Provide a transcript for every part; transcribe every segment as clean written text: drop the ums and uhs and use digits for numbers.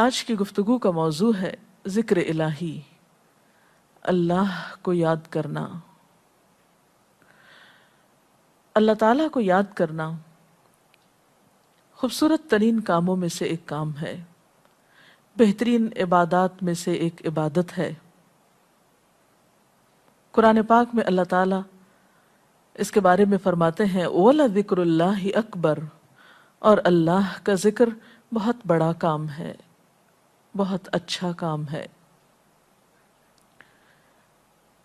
آج کی گفتگو کا موضوع ہے ذکر الہی، اللہ کو یاد کرنا۔ اللہ تعالیٰ کو یاد کرنا خوبصورت ترین کاموں میں سے ایک کام ہے، بہترین عبادات میں سے ایک عبادت ہے۔ قرآن پاک میں اللہ تعالیٰ اس کے بارے میں فرماتے ہیں وَلَذِكْرُ اللَّهِ أَكْبَرُ، اور اللہ کا ذکر بہت بڑا کام ہے، بہت اچھا کام ہے۔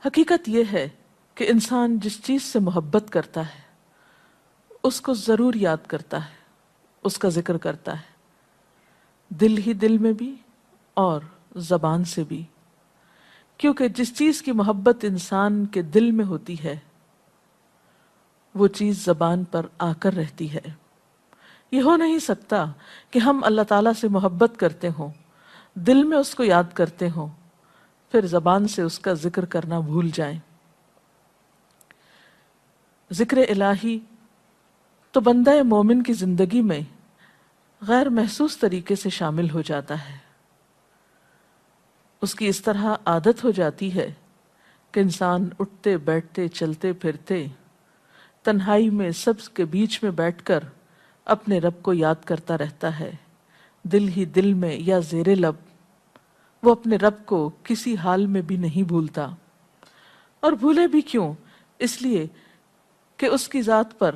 حقیقت یہ ہے کہ انسان جس چیز سے محبت کرتا ہے اس کو ضرور یاد کرتا ہے، اس کا ذکر کرتا ہے، دل ہی دل میں بھی اور زبان سے بھی، کیونکہ جس چیز کی محبت انسان کے دل میں ہوتی ہے وہ چیز زبان پر آ کر رہتی ہے۔ یہ ہو نہیں سکتا کہ ہم اللہ تعالیٰ سے محبت کرتے ہوں، دل میں اس کو یاد کرتے ہوں، پھر زبان سے اس کا ذکر کرنا بھول جائیں۔ ذکر الہی تو بندہ مومن کی زندگی میں غیر محسوس طریقے سے شامل ہو جاتا ہے۔ اس کی اس طرح عادت ہو جاتی ہے کہ انسان اٹھتے بیٹھتے چلتے پھرتے تنہائی میں سب کے بیچ میں بیٹھ کر اپنے رب کو یاد کرتا رہتا ہے، دل ہی دل میں یا زیر لب وہ اپنے رب کو کسی حال میں بھی نہیں بھولتا۔ اور بھولے بھی کیوں؟ اس لیے کہ اس کی ذات پر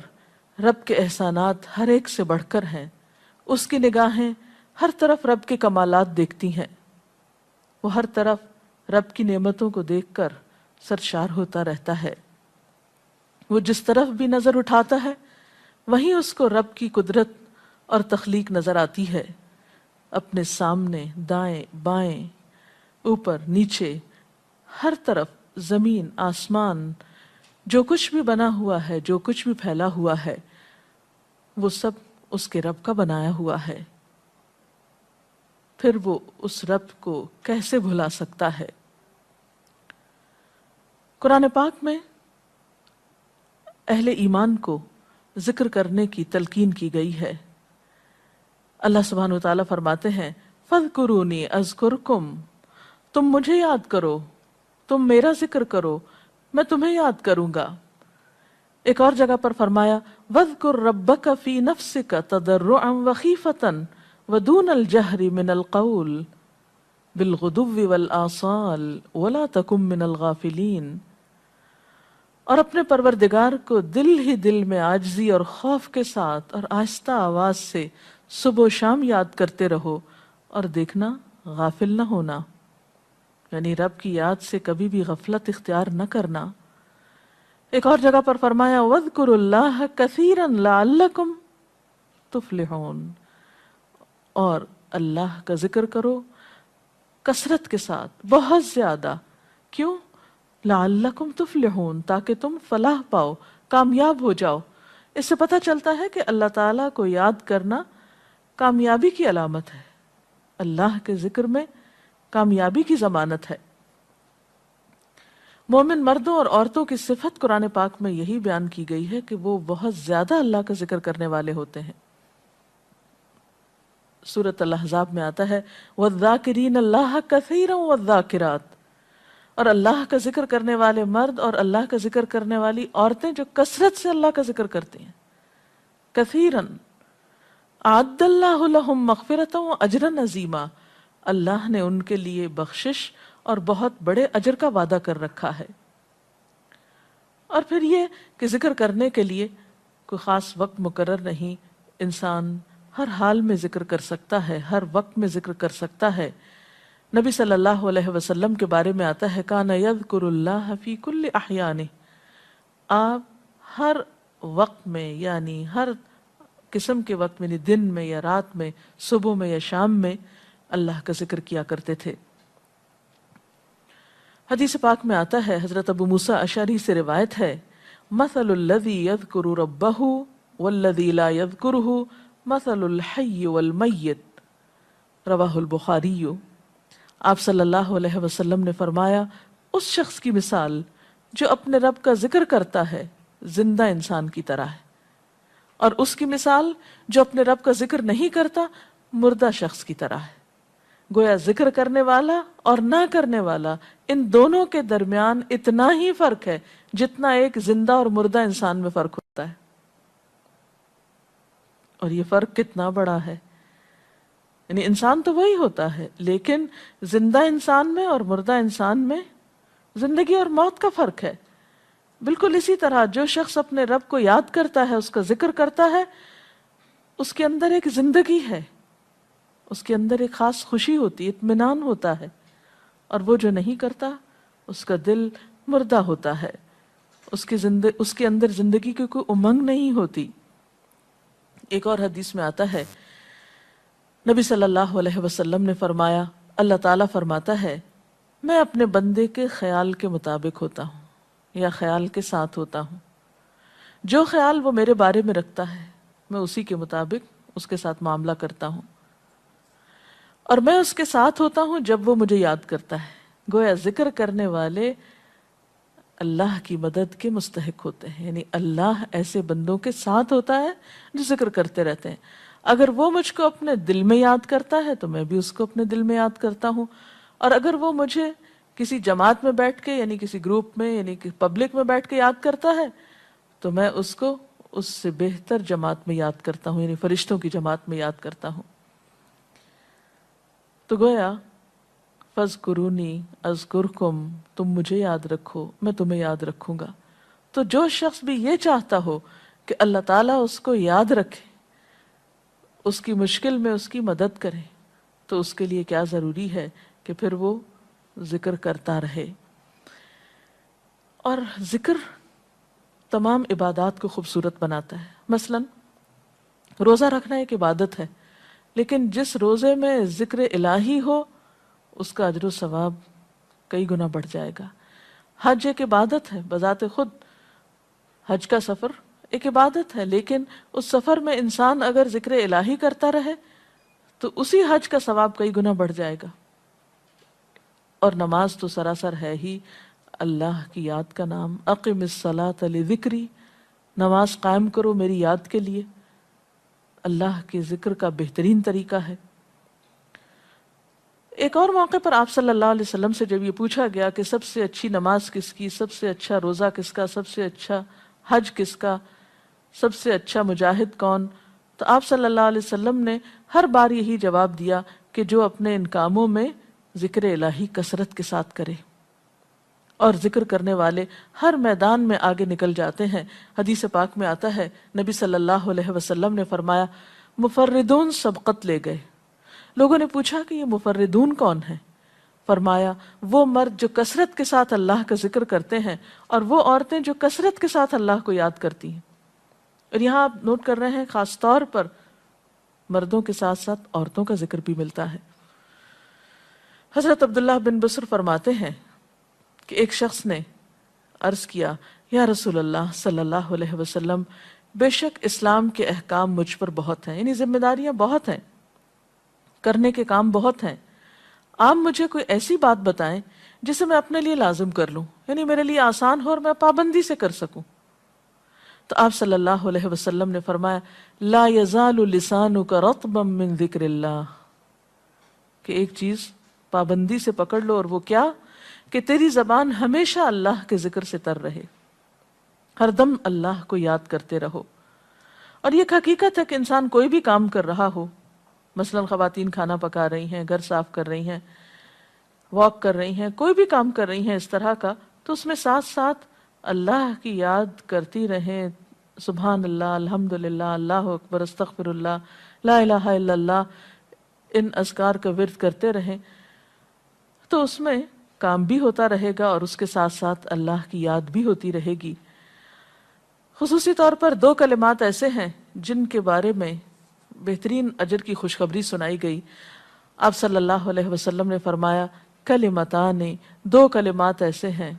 رب کے احسانات ہر ایک سے بڑھ کر ہیں، اس کی نگاہیں ہر طرف رب کے کمالات دیکھتی ہیں، وہ ہر طرف رب کی نعمتوں کو دیکھ کر سرشار ہوتا رہتا ہے۔ وہ جس طرف بھی نظر اٹھاتا ہے وہیں اس کو رب کی قدرت اور تخلیق نظر آتی ہے، اپنے سامنے، دائیں بائیں، اوپر نیچے، ہر طرف زمین آسمان، جو کچھ بھی بنا ہوا ہے، جو کچھ بھی پھیلا ہوا ہے، وہ سب اس کے رب کا بنایا ہوا ہے۔ پھر وہ اس رب کو کیسے بھلا سکتا ہے؟ قرآن پاک میں اہل ایمان کو ذکر کرنے کی تلقین کی گئی ہے۔ اللہ سبحانہ وتعالیٰ فرماتے ہیں فَاذْكُرُونِي أَذْكُرْكُمْ، تم مجھے یاد کرو، تم میرا ذکر کرو، میں تمہیں یاد کروں گا۔ ایک اور جگہ پر فرمایا وَاذْكُرْ رَبَّكَ فِي نَفْسِكَ تَضَرُّعًا وَخِيفَةً وَدُونَ الْجَهْرِ مِنَ الْقَوْلِ بِالْغُدُوِّ وَالْآصَالِ وَلَا تَكُن مِّنَ الْغَافِلِينَ، اور اپنے پروردگار کو دل ہی دل میں عاجزی اور خوف کے ساتھ اور آہستہ آواز سے صبح و شام یاد کرتے رہو، اور دیکھنا غافل نہ ہونا، یعنی رب کی یاد سے کبھی بھی غفلت اختیار نہ کرنا۔ ایک اور جگہ پر فرمایا وَاذْكُرُوا اللَّهَ كَثِيرًا لَعَلَّكُمْ تُفْلِحُونَ، اور اللہ کا ذکر کرو کثرت کے ساتھ، بہت زیادہ۔ کیوں؟ لعلکم تفلحون، تاکہ تم فلاح پاؤ، کامیاب ہو جاؤ۔ اس سے پتہ چلتا ہے کہ اللہ تعالیٰ کو یاد کرنا کامیابی کی علامت ہے، اللہ کے ذکر میں کامیابی کی ضمانت ہے۔ مومن مردوں اور عورتوں کی صفت قرآن پاک میں یہی بیان کی گئی ہے کہ وہ بہت زیادہ اللہ کا ذکر کرنے والے ہوتے ہیں۔ سورۃ الاحزاب میں آتا ہے وَالذَّاكِرِينَ اللَّهَ كَثِيرًا وَالذَّاكِرَاتِ، اور اللہ کا ذکر کرنے والے مرد اور اللہ کا ذکر کرنے والی عورتیں جو کثرت سے اللہ کا ذکر کرتی ہیں۔ کثیراً اعد اللہ لہم مغفرۃ واجرا عظیما، اللہ نے ان کے لیے بخشش اور بہت بڑے اجر کا وعدہ کر رکھا ہے۔ اور پھر یہ کہ ذکر کرنے کے لیے کوئی خاص وقت مقرر نہیں، انسان ہر حال میں ذکر کر سکتا ہے، ہر وقت میں ذکر کر سکتا ہے۔ نبی صلی اللہ علیہ وسلم کے بارے میں آتا ہے کان یذکر اللہ فی کل احیانہ، آپ ہر وقت میں، یعنی ہر قسم کے وقت میں، یعنی دن میں یا رات میں، صبح میں یا شام میں اللہ کا ذکر کیا کرتے تھے۔ حدیث پاک میں آتا ہے، حضرت ابو موسیٰ اشعری سے روایت ہے مثل الذی یذکر ربہ والذی لا یذکرہ مثل الحی والمیت، رواہ البخاری۔ آپ صلی اللہ علیہ وسلم نے فرمایا اس شخص کی مثال جو اپنے رب کا ذکر کرتا ہے زندہ انسان کی طرح ہے، اور اس کی مثال جو اپنے رب کا ذکر نہیں کرتا مردہ شخص کی طرح ہے۔ گویا ذکر کرنے والا اور نہ کرنے والا ان دونوں کے درمیان اتنا ہی فرق ہے جتنا ایک زندہ اور مردہ انسان میں فرق ہوتا ہے. اور یہ فرق کتنا بڑا ہے. یعنی انسان تو وہی ہوتا ہے، لیکن زندہ انسان میں اور مردہ انسان میں زندگی اور موت کا فرق ہے. بالکل اسی طرح جو شخص اپنے رب کو یاد کرتا ہے، اس کا ذکر کرتا ہے، اس کے اندر ایک زندگی ہے، اس کے اندر ایک خاص خوشی ہوتی ہے، اطمینان ہوتا ہے. اور وہ جو نہیں کرتا اس کا دل مردہ ہوتا ہے، اس کے اندر زندگی کی کوئی امنگ نہیں ہوتی. ایک اور حدیث میں آتا ہے، نبی صلی اللہ علیہ وسلم نے فرمایا، اللہ تعالیٰ فرماتا ہے میں اپنے بندے کے خیال کے مطابق ہوتا ہوں یا خیال کے ساتھ ہوتا ہوں. جو خیال وہ میرے بارے میں رکھتا ہے میں اسی کے مطابق اس کے ساتھ معاملہ کرتا ہوں، اور میں اس کے ساتھ ہوتا ہوں جب وہ مجھے یاد کرتا ہے. گویا ذکر کرنے والے اللہ کی مدد کے مستحق ہوتے ہیں. یعنی اللہ ایسے بندوں کے ساتھ ہوتا ہے جو ذکر کرتے رہتے ہیں. اگر وہ مجھ کو اپنے دل میں یاد کرتا ہے تو میں بھی اس کو اپنے دل میں یاد کرتا ہوں. اور اگر وہ مجھے کسی جماعت میں بیٹھ کے یعنی کسی گروپ میں یعنی کہ پبلک میں بیٹھ کے یاد کرتا ہے تو میں اس کو اس سے بہتر جماعت میں یاد کرتا ہوں، یعنی فرشتوں کی جماعت میں یاد کرتا ہوں. تو گویا فَاذْكُرُونِي أَذْكُرْكُمْ، تم مجھے یاد رکھو میں تمہیں یاد رکھوں گا. تو جو شخص بھی یہ چاہتا ہو کہ اللہ تعالیٰ اس کو یاد رکھے، اس کی مشکل میں اس کی مدد کرے، تو اس کے لیے کیا ضروری ہے کہ پھر وہ ذکر کرتا رہے. اور ذکر تمام عبادات کو خوبصورت بناتا ہے. مثلا روزہ رکھنا ایک عبادت ہے، لیکن جس روزے میں ذکر الہی ہو اس کا اجر و ثواب کئی گنا بڑھ جائے گا. حج ایک عبادت ہے بذات خود، حج کا سفر ایک عبادت ہے، لیکن اس سفر میں انسان اگر ذکر الہی کرتا رہے تو اسی حج کا ثواب کئی گنا بڑھ جائے گا. اور نماز تو سراسر ہے ہی اللہ کی یاد کا نام. اقم الصلاۃ لذکری، نماز قائم کرو میری یاد کے لیے. اللہ کے ذکر کا بہترین طریقہ ہے. ایک اور موقع پر آپ صلی اللہ علیہ وسلم سے جب یہ پوچھا گیا کہ سب سے اچھی نماز کس کی، سب سے اچھا روزہ کس کا، سب سے اچھا حج کس کا، سب سے اچھا مجاہد کون، تو آپ صلی اللہ علیہ وسلم نے ہر بار یہی جواب دیا کہ جو اپنے ان کاموں میں ذکر الہی کثرت کے ساتھ کرے. اور ذکر کرنے والے ہر میدان میں آگے نکل جاتے ہیں. حدیث پاک میں آتا ہے نبی صلی اللہ علیہ وسلم نے فرمایا مفردون سبقت لے گئے. لوگوں نے پوچھا کہ یہ مفردون کون ہیں؟ فرمایا وہ مرد جو کثرت کے ساتھ اللہ کا ذکر کرتے ہیں اور وہ عورتیں جو کثرت کے ساتھ اللہ کو یاد کرتی ہیں. اور یہاں آپ نوٹ کر رہے ہیں خاص طور پر مردوں کے ساتھ ساتھ عورتوں کا ذکر بھی ملتا ہے. حضرت عبداللہ بن بصر فرماتے ہیں کہ ایک شخص نے عرض کیا یا رسول اللہ صلی اللہ علیہ وسلم، بے شک اسلام کے احکام مجھ پر بہت ہیں، یعنی ذمہ داریاں بہت ہیں، کرنے کے کام بہت ہیں. آپ مجھے کوئی ایسی بات بتائیں جسے میں اپنے لیے لازم کر لوں، یعنی میرے لیے آسان ہو اور میں پابندی سے کر سکوں. تو آپ صلی اللہ علیہ وسلم نے فرمایا لا یزال لسانک رطبا من ذکر اللہ، کہ ایک چیز پابندی سے پکڑ لو، اور وہ کیا کہ تیری زبان ہمیشہ اللہ کے ذکر سے تر رہے، ہر دم اللہ کو یاد کرتے رہو. اور یہ حقیقت ہے کہ انسان کوئی بھی کام کر رہا ہو، مثلا خواتین کھانا پکا رہی ہیں، گھر صاف کر رہی ہیں، واک کر رہی ہیں، کوئی بھی کام کر رہی ہیں اس طرح کا، تو اس میں ساتھ ساتھ اللہ کی یاد کرتی رہیں. سبحان اللہ، الحمدللہ، اللہ اکبر، استغفر اللہ، لا الہ الا اللہ، ان اذکار کا ورد کرتے رہیں، تو اس میں کام بھی ہوتا رہے گا اور اس کے ساتھ ساتھ اللہ کی یاد بھی ہوتی رہے گی. خصوصی طور پر دو کلمات ایسے ہیں جن کے بارے میں بہترین اجر کی خوشخبری سنائی گئی. آپ صلی اللہ علیہ وسلم نے فرمایا کلمتان، دو کلمات ایسے ہیں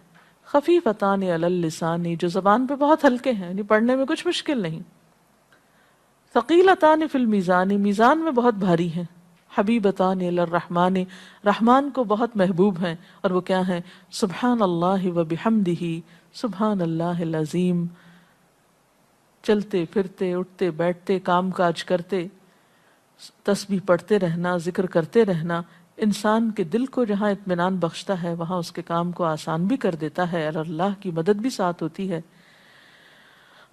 خفیفتان علی اللسان، جو زبان پہ بہت ہلکے ہیں، یعنی پڑھنے میں کچھ مشکل نہیں، ثقیلتان فی المیزان، میزان میں بہت بھاری ہیں، حبیبتان الی الرحمن، رحمان کو بہت محبوب ہیں. اور وہ کیا ہیں؟ سبحان اللہ و بحمدہ، سبحان اللہ العظیم. چلتے پھرتے، اٹھتے بیٹھتے، کام کاج کرتے تسبیح پڑھتے رہنا، ذکر کرتے رہنا، انسان کے دل کو جہاں اطمینان بخشتا ہے وہاں اس کے کام کو آسان بھی کر دیتا ہے اور اللہ کی مدد بھی ساتھ ہوتی ہے۔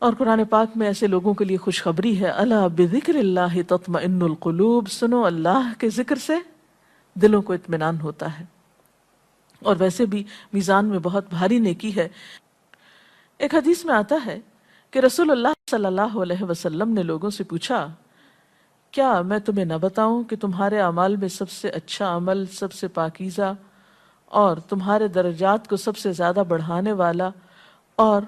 اور قرآن پاک میں ایسے لوگوں کے لیے خوشخبری ہے، الا بذکر اللہ تطمئن القلوب، سنو اللہ کے ذکر سے دلوں کو اطمینان ہوتا ہے۔ اور ویسے بھی میزان میں بہت بھاری نیکی ہے۔ ایک حدیث میں آتا ہے کہ رسول اللہ صلی اللہ علیہ وسلم نے لوگوں سے پوچھا، کیا میں تمہیں نہ بتاؤں کہ تمہارے اعمال میں سب سے اچھا عمل، سب سے پاکیزہ اور تمہارے درجات کو سب سے زیادہ بڑھانے والا، اور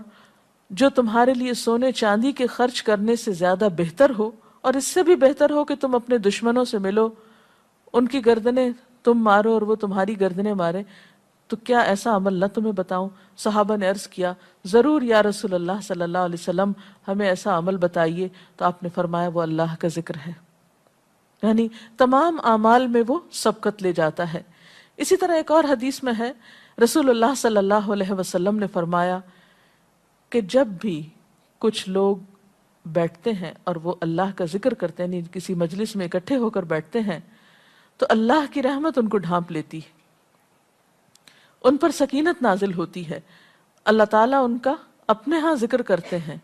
جو تمہارے لیے سونے چاندی کے خرچ کرنے سے زیادہ بہتر ہو، اور اس سے بھی بہتر ہو کہ تم اپنے دشمنوں سے ملو، ان کی گردنیں تم مارو اور وہ تمہاری گردنیں مارے، تو کیا ایسا عمل نہ تمہیں بتاؤں؟ صحابہ نے عرض کیا، ضرور یا رسول اللہ صلی اللہ علیہ وسلم، ہمیں ایسا عمل بتائیے۔ تو آپ نے فرمایا وہ اللہ کا ذکر ہے، یعنی تمام اعمال میں وہ سبقت لے جاتا ہے۔ اسی طرح ایک اور حدیث میں ہے، رسول اللہ صلی اللہ علیہ وسلم نے فرمایا کہ جب بھی کچھ لوگ بیٹھتے ہیں اور وہ اللہ کا ذکر کرتے ہیں، یعنی کسی مجلس میں اکٹھے ہو کر بیٹھتے ہیں، تو اللہ کی رحمت ان کو ڈھانپ لیتی ہے، ان پر سکینت نازل ہوتی ہے، اللہ تعالیٰ ان کا اپنے ہاں ذکر کرتے ہیں۔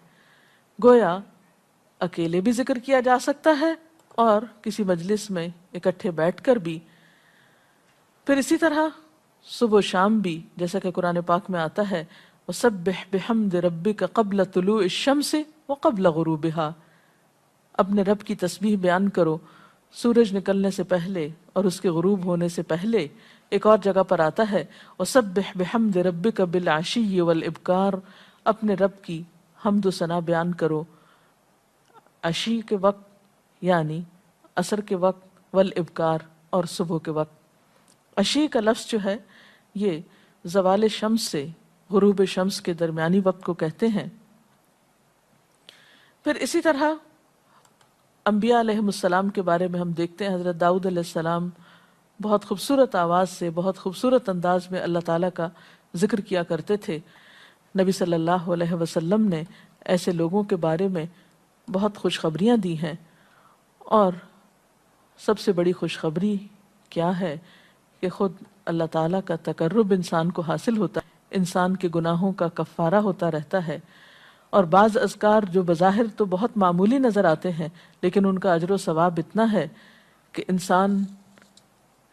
گویا اکیلے بھی ذکر کیا جا سکتا ہے اور کسی مجلس میں اکٹھے بیٹھ کر بھی۔ پھر اسی طرح صبح و شام بھی، جیسا کہ قرآن پاک میں آتا ہے، وَسَبِّحْ بِحَمْدِ رَبِّكَ قَبْلَ طُلُوعِ الشَّمْسِ وَقَبْلَ غُرُوبِهَا، اپنے رب کی تسبیح بیان کرو سورج نکلنے سے پہلے اور اس کے غروب ہونے سے پہلے۔ ایک اور جگہ پر آتا ہے وَسَبِّحْ بِحَمْدِ رَبِّكَ بِالْعَشِيِّ وَالْإِبْكَارِ، اپنے رب کی حمد و ثنا بیان کرو عشی کے وقت یعنی عصر کے وقت، والابکار اور صبح کے وقت۔ عشی کا لفظ جو ہے یہ زوال شمس سے غروب شمس کے درمیانی وقت کو کہتے ہیں۔ پھر اسی طرح انبیاء علیہ السلام کے بارے میں ہم دیکھتے ہیں، حضرت داؤد علیہ السلام بہت خوبصورت آواز سے، بہت خوبصورت انداز میں اللہ تعالیٰ کا ذکر کیا کرتے تھے۔ نبی صلی اللہ علیہ وسلم نے ایسے لوگوں کے بارے میں بہت خوشخبریاں دی ہیں، اور سب سے بڑی خوشخبری کیا ہے کہ خود اللہ تعالیٰ کا تقرب انسان کو حاصل ہوتا ہے، انسان کے گناہوں کا کفارہ ہوتا رہتا ہے، اور بعض اذکار جو بظاہر تو بہت معمولی نظر آتے ہیں لیکن ان کا اجر و ثواب اتنا ہے کہ انسان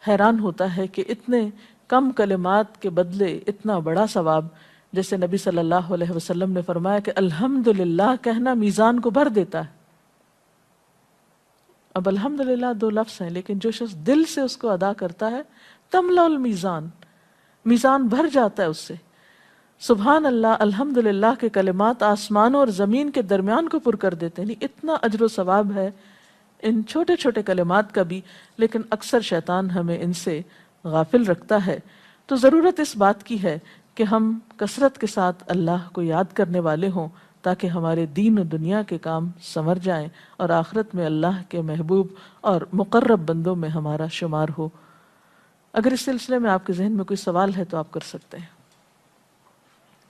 حیران ہوتا ہے کہ اتنے کم کلمات کے بدلے اتنا بڑا ثواب۔ جیسے نبی صلی اللہ علیہ وسلم نے فرمایا کہ الحمدللہ کہنا میزان کو بھر دیتا ہے۔ اب الحمدللہ دو لفظ ہیں، لیکن جو شخص دل سے اس کو ادا کرتا ہے تملا المیزان، میزان بھر جاتا ہے اس سے۔ سبحان اللہ، الحمدللہ کے کلمات آسمان اور زمین کے درمیان کو پر کر دیتے ہیں، یعنی اتنا اجر و ثواب ہے ان چھوٹے چھوٹے کلمات کا بھی، لیکن اکثر شیطان ہمیں ان سے غافل رکھتا ہے۔ تو ضرورت اس بات کی ہے کہ ہم کثرت کے ساتھ اللہ کو یاد کرنے والے ہوں، تاکہ ہمارے دین و دنیا کے کام سنور جائیں اور آخرت میں اللہ کے محبوب اور مقرب بندوں میں ہمارا شمار ہو۔ اگر اس سلسلے میں آپ کے ذہن میں کوئی سوال ہے تو آپ کر سکتے ہیں۔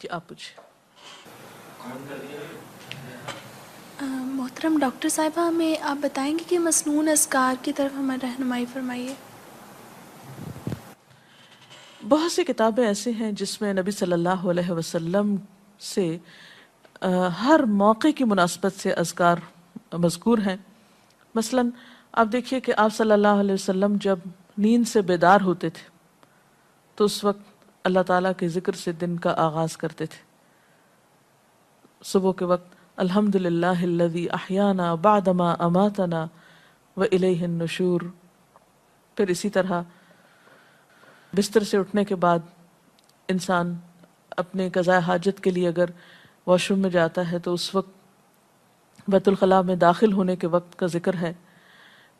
جی آپ پوچھیں۔ محترم ڈاکٹر صاحبہ، ہمیں آپ بتائیں گے کہ مسنون اذکار کی طرف ہمیں رہنمائی فرمائیے۔ بہت سی کتابیں ایسے ہیں جس میں نبی صلی اللہ علیہ وسلم سے ہر موقع کی مناسبت سے اذکار مذکور ہیں۔ مثلا آپ دیکھیے کہ آپ صلی اللہ علیہ وسلم جب نیند سے بیدار ہوتے تھے تو اس وقت اللہ تعالیٰ کے ذکر سے دن کا آغاز کرتے تھے۔ صبح کے وقت الحمدللہ الذی احیانا بعدما اماتنا والیہ النشور۔ پھر اسی طرح بستر سے اٹھنے کے بعد انسان اپنے قضاء حاجت کے لیے اگر واش روم میں جاتا ہے تو اس وقت بیت الخلاء میں داخل ہونے کے وقت کا ذکر ہے۔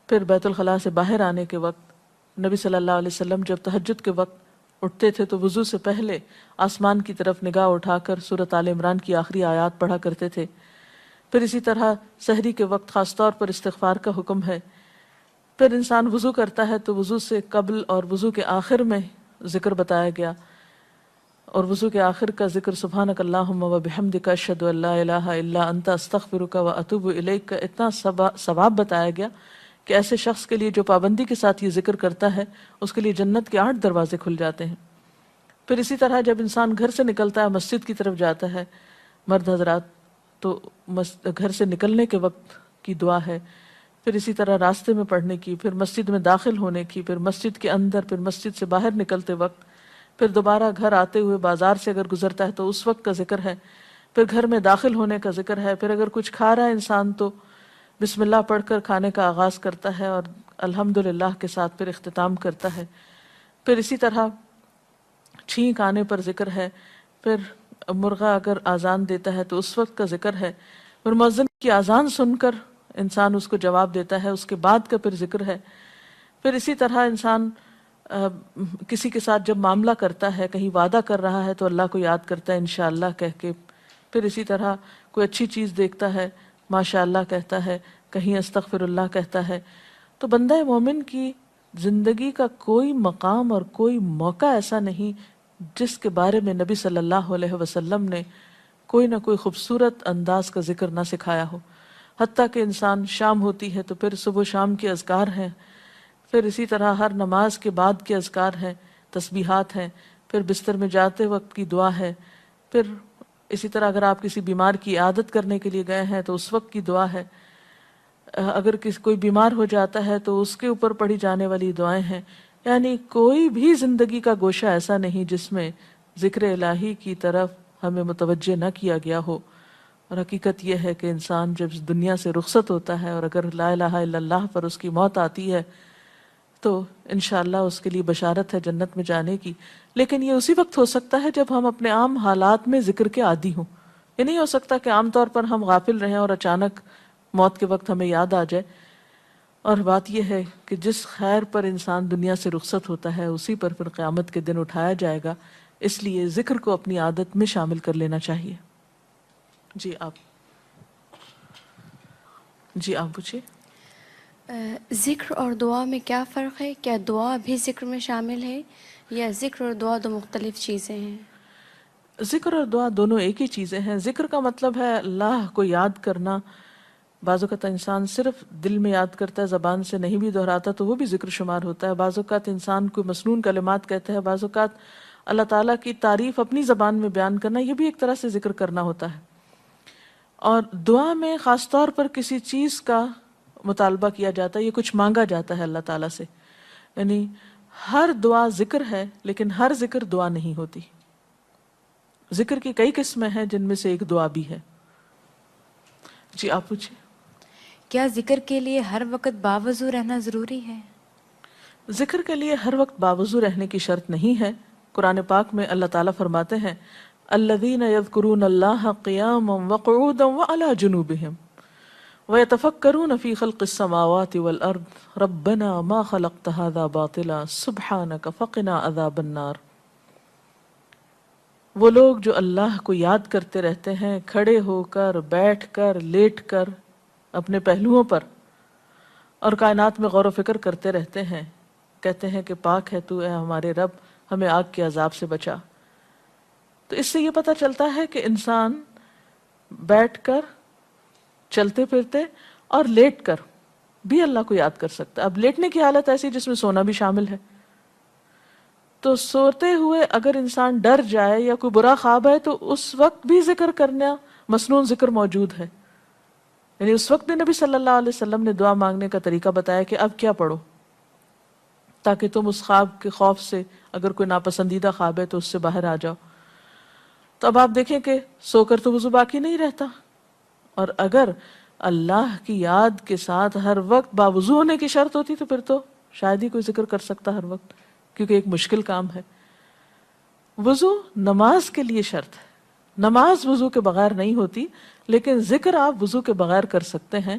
پھر بیت الخلاء سے باہر آنے کے وقت نبی صلی اللہ علیہ وسلم جب تہجد کے وقت اٹھتے تھے تو وضو سے پہلے آسمان کی طرف نگاہ اٹھا کر سورۃ آل عمران کی آخری آیات پڑھا کرتے تھے۔ پھر اسی طرح سحری کے وقت خاص طور پر استغفار کا حکم ہے۔ پھر انسان وضو کرتا ہے تو وضو سے قبل اور وضو کے آخر میں ذکر بتایا گیا، اور وضو کے آخر کا ذکر سبحانک اللہم و بحمدک اشہد ان لا الہ الا انت استغفرک و اتوب الیک کا اتنا ثواب بتایا گیا کہ ایسے شخص کے لیے جو پابندی کے ساتھ یہ ذکر کرتا ہے اس کے لیے جنت کے 8 دروازے کھل جاتے ہیں۔ پھر اسی طرح جب انسان گھر سے نکلتا ہے، مسجد کی طرف جاتا ہے، مرد حضرات، تو گھر سے نکلنے کے وقت کی دعا ہے، پھر اسی طرح راستے میں پڑھنے کی، پھر مسجد میں داخل ہونے کی، پھر مسجد کے اندر، پھر مسجد سے باہر نکلتے وقت، پھر دوبارہ گھر آتے ہوئے بازار سے اگر گزرتا ہے تو اس وقت کا ذکر ہے، پھر گھر میں داخل ہونے کا ذکر ہے، پھر اگر کچھ کھا رہا ہے انسان تو بسم اللہ پڑھ کر کھانے کا آغاز کرتا ہے اور الحمدللہ کے ساتھ پھر اختتام کرتا ہے، پھر اسی طرح چھینک آنے پر ذکر ہے، پھر مرغا اگر آزان دیتا ہے تو اس وقت کا ذکر ہے، پھر مؤذن کی آزان سن کر انسان اس کو جواب دیتا ہے، اس کے بعد کا پھر ذکر ہے، پھر اسی طرح انسان کسی کے ساتھ جب معاملہ کرتا ہے، کہیں وعدہ کر رہا ہے تو اللہ کو یاد کرتا ہے انشاءاللہ کہہ کے، پھر اسی طرح کوئی اچھی چیز دیکھتا ہے ماشاءاللہ کہتا ہے، کہیں استغفر اللہ کہتا ہے۔ تو بندہ مومن کی زندگی کا کوئی مقام اور کوئی موقع ایسا نہیں جس کے بارے میں نبی صلی اللہ علیہ وسلم نے کوئی نہ کوئی خوبصورت انداز کا ذکر نہ سکھایا ہو۔ حتیٰ کہ انسان شام ہوتی ہے تو پھر صبح و شام کے اذکار ہیں، پھر اسی طرح ہر نماز کے بعد کے اذکار ہیں، تسبیحات ہیں، پھر بستر میں جاتے وقت کی دعا ہے، پھر اسی طرح اگر آپ کسی بیمار کی عیادت کرنے کے لیے گئے ہیں تو اس وقت کی دعا ہے، اگر کوئی بیمار ہو جاتا ہے تو اس کے اوپر پڑھی جانے والی دعائیں ہیں۔ یعنی کوئی بھی زندگی کا گوشہ ایسا نہیں جس میں ذکر الہی کی طرف ہمیں متوجہ نہ کیا گیا ہو۔ اور حقیقت یہ ہے کہ انسان جب اس دنیا سے رخصت ہوتا ہے اور اگر لا الہ الا اللہ پر اس کی موت آتی ہے تو انشاءاللہ اس کے لیے بشارت ہے جنت میں جانے کی، لیکن یہ اسی وقت ہو سکتا ہے جب ہم اپنے عام حالات میں ذکر کے عادی ہوں۔ یہ نہیں ہو سکتا کہ عام طور پر ہم غافل رہیں اور اچانک موت کے وقت ہمیں یاد آ جائے۔ اور بات یہ ہے کہ جس خیر پر انسان دنیا سے رخصت ہوتا ہے اسی پر پھر قیامت کے دن اٹھایا جائے گا، اس لیے ذکر کو اپنی عادت میں شامل کر لینا چاہیے۔ جی آپ پوچھیے۔ ذکر اور دعا میں کیا فرق ہے؟ کیا دعا بھی ذکر میں شامل ہے یا ذکر اور دعا دو مختلف چیزیں ہیں؟ ذکر اور دعا دونوں ایک ہی چیزیں ہیں۔ ذکر کا مطلب ہے اللہ کو یاد کرنا۔ بعض اوقات انسان صرف دل میں یاد کرتا ہے، زبان سے نہیں بھی دہراتا تو وہ بھی ذکر شمار ہوتا ہے۔ بعض اوقات انسان کوئی مسنون کلمات کہتا ہے، بعض اوقات اللہ تعالیٰ کی تعریف اپنی زبان میں بیان کرنا، یہ بھی ایک طرح سے ذکر کرنا ہوتا ہے۔ اور دعا میں خاص طور پر کسی چیز کا مطالبہ کیا جاتا ہے، یہ کچھ مانگا جاتا ہے اللہ تعالیٰ سے۔ یعنی ہر دعا ذکر ہے لیکن ہر ذکر دعا نہیں ہوتی۔ ذکر کی کئی قسمیں ہیں جن میں سے ایک دعا بھی ہے۔ جی آپ پوچھیں۔ کیا ذکر کے لیے ہر وقت باوضو رہنا ضروری ہے؟ ذکر کے لیے ہر وقت باوضو رہنے کی شرط نہیں ہے۔ قرآن پاک میں اللہ تعالیٰ فرماتے ہیں الذین یذکرون اللہ قیاما وقعودا وعلی جنوبہم ویتفکرون فی خلق السماوات والارض ربنا ما خلقت ھذا باطلا سبحانک فقنا عذاب النار۔ وہ لوگ جو اللہ کو یاد کرتے رہتے ہیں کھڑے ہو کر، بیٹھ کر، لیٹ کر، اپنے پہلوؤں پر، اور کائنات میں غور و فکر کرتے رہتے ہیں، کہتے ہیں کہ پاک ہے تو اے ہمارے رب، ہمیں آگ کے عذاب سے بچا۔ تو اس سے یہ پتہ چلتا ہے کہ انسان بیٹھ کر، چلتے پھرتے اور لیٹ کر بھی اللہ کو یاد کر سکتا ہے۔ اب لیٹنے کی حالت ایسی جس میں سونا بھی شامل ہے، تو سوتے ہوئے اگر انسان ڈر جائے یا کوئی برا خواب ہے تو اس وقت بھی ذکر کرنا، مسنون ذکر موجود ہے۔ یعنی اس وقت بھی نبی صلی اللہ علیہ وسلم نے دعا مانگنے کا طریقہ بتایا کہ اب کیا پڑھو، تاکہ تم اس خواب کے خوف سے، اگر کوئی ناپسندیدہ خواب ہے تو اس سے باہر آ جاؤ۔ تو اب آپ دیکھیں کہ سو کر تو وضو باقی نہیں رہتا، اور اگر اللہ کی یاد کے ساتھ ہر وقت باوضو ہونے کی شرط ہوتی تو پھر تو شاید ہی کوئی ذکر کر سکتا ہر وقت، کیونکہ ایک مشکل کام ہے۔ وضو نماز کے لیے شرط ہے، نماز وضو کے بغیر نہیں ہوتی، لیکن ذکر آپ وضو کے بغیر کر سکتے ہیں،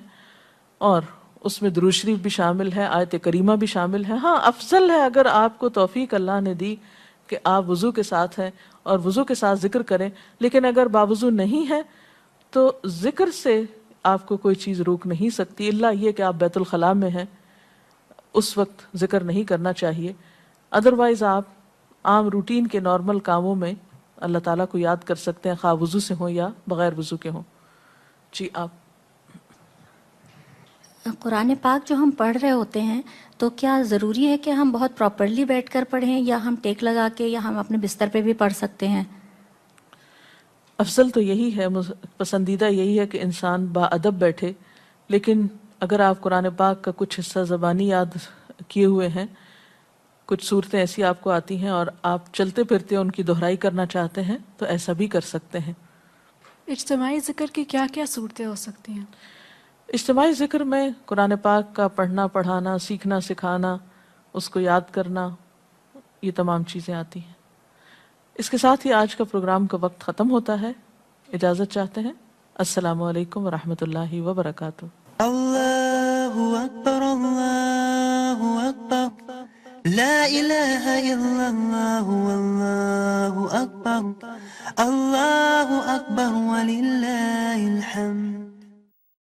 اور اس میں درود شریف بھی شامل ہے، آیت کریمہ بھی شامل ہے۔ ہاں افضل ہے اگر آپ کو توفیق اللہ نے دی کہ آپ وضو کے ساتھ ہیں اور وضو کے ساتھ ذکر کریں، لیکن اگر باوضو نہیں ہے تو ذکر سے آپ کو کوئی چیز روک نہیں سکتی، الا یہ کہ آپ بیت الخلاء میں ہیں، اس وقت ذکر نہیں کرنا چاہیے۔ ادروائز آپ عام روٹین کے نارمل کاموں میں اللہ تعالیٰ کو یاد کر سکتے ہیں، خواہ وضو سے ہوں یا بغیر وضو کے ہوں۔ جی آپ قرآن پاک جو ہم پڑھ رہے ہوتے ہیں تو کیا ضروری ہے کہ ہم بہت پراپرلی بیٹھ کر پڑھیں یا ہم ٹیک لگا کے یا ہم اپنے بستر پہ بھی پڑھ سکتے ہیں؟ افضل تو یہی ہے، پسندیدہ یہی ہے کہ انسان با ادب بیٹھے، لیکن اگر آپ قرآن پاک کا کچھ حصہ زبانی یاد کیے ہوئے ہیں، کچھ صورتیں ایسی آپ کو آتی ہیں اور آپ چلتے پھرتے ان کی دہرائی کرنا چاہتے ہیں تو ایسا بھی کر سکتے ہیں۔ اجتماعی ذکر کی کیا کیا صورتیں ہو سکتی ہیں؟ اجتماعی ذکر میں قرآن پاک کا پڑھنا، پڑھانا، سیکھنا، سکھانا، اس کو یاد کرنا، یہ تمام چیزیں آتی ہیں۔ اس کے ساتھ ہی آج کا پروگرام کا وقت ختم ہوتا ہے، اجازت چاہتے ہیں۔ السلام علیکم ورحمۃ اللہ وبرکاتہ۔ اللہ اکبر، اللہ اکبر، لا الہ الا اللہ، اللہ اکبر، اللہ اکبر وللہ الحمد۔